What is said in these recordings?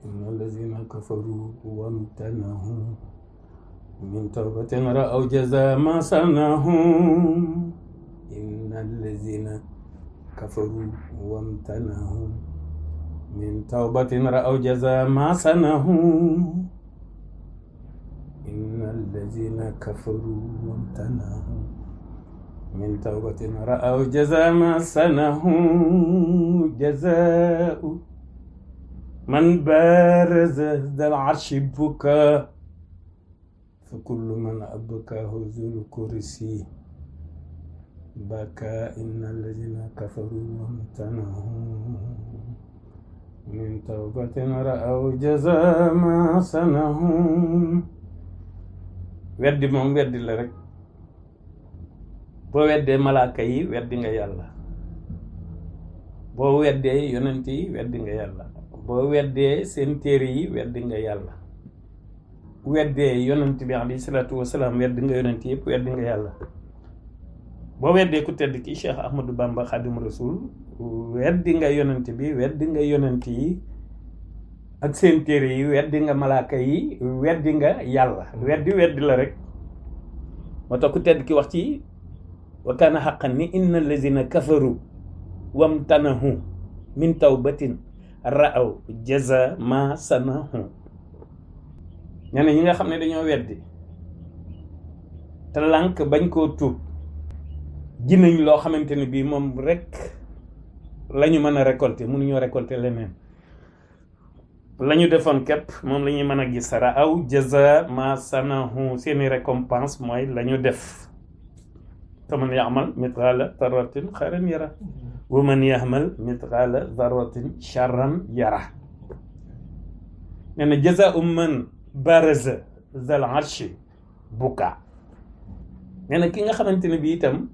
إن الذين كفروا وامتنعوا من توبة رأوا جزاء ما صنعوا إن الذين كفروا وامتنعوا من توبة رأوا جزاء ما صنعوا إن الذين كفروا وامتنعوا من توبة رأوا جزاء ما صنعوا جزاء من بارز ذا العرش بكى فكل من أبكاه ذو الكرسي بكى إن الذين كفروا وامتنعوا من توبة رأوا جزاء ما صنعوا weddi moom weddi la rek boo weddee malaaka yi weddi nga yàlla boo weddee yonent yi weddi nga yàlla boo weddee seen téere yi weddi nga yàlla weddee yonent bi alayhi salaatu wasalaam weddi nga yonent yëpp weddi nga yàlla boo weddee ku tedd ki Cheikh Ahmadou Bamba Khadim Rasoul weddi nga yonent bi weddi nga yonent yi ak seen téere yi weddi nga malaaka yi weddi nga yàlla weddi la rek moo tax ku tedd ki wax ci wa kaana haqqan ni inna allazina kafaru wamtanahu min tawbatin ra'aw jaza ma sanahu ñene ñi nga xam ne dañoo weddi te lànk bañ koo tuub ji nañ loo xamante ne bii moom rek la ñu mën a récolter mënuñoo récolter leneen la ñu defoon képp moom la ñuy mën a gis ra'aw jaza ma sanahu seeni récompense mooy la ñu def faman ya'mal mithqala dharratin khayran yara wa man ya'mal mithqala dharratin sharran yara nee na jazaa'u man baraza zal arshi buka nee na ki nga xamante ne bi itam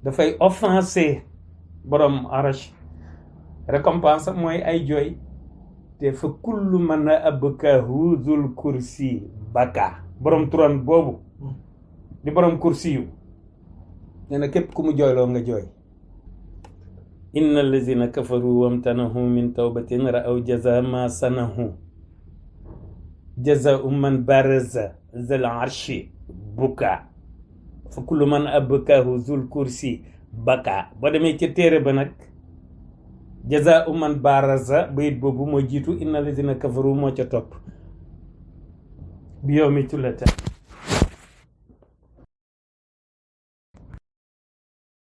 dafay offensé borom arsh récompense mooy ay jooy te fa kullu man abkahu zul kursi baka borom turan boobu di borom kursi yu nee na képp ku mu jooyloo nga jooy inna allazina kafaru wamtanahu min tawbatin ra'aw jaza ma sanahu jazaa'u man baraza zal arshi buka fa kullu man abkahu zul kursi baka boo demee ca téere ba nag jazaa'u man baraza bayit boobu moo jiitu inna allazina kafaru moo ca topp bi yawmi tulata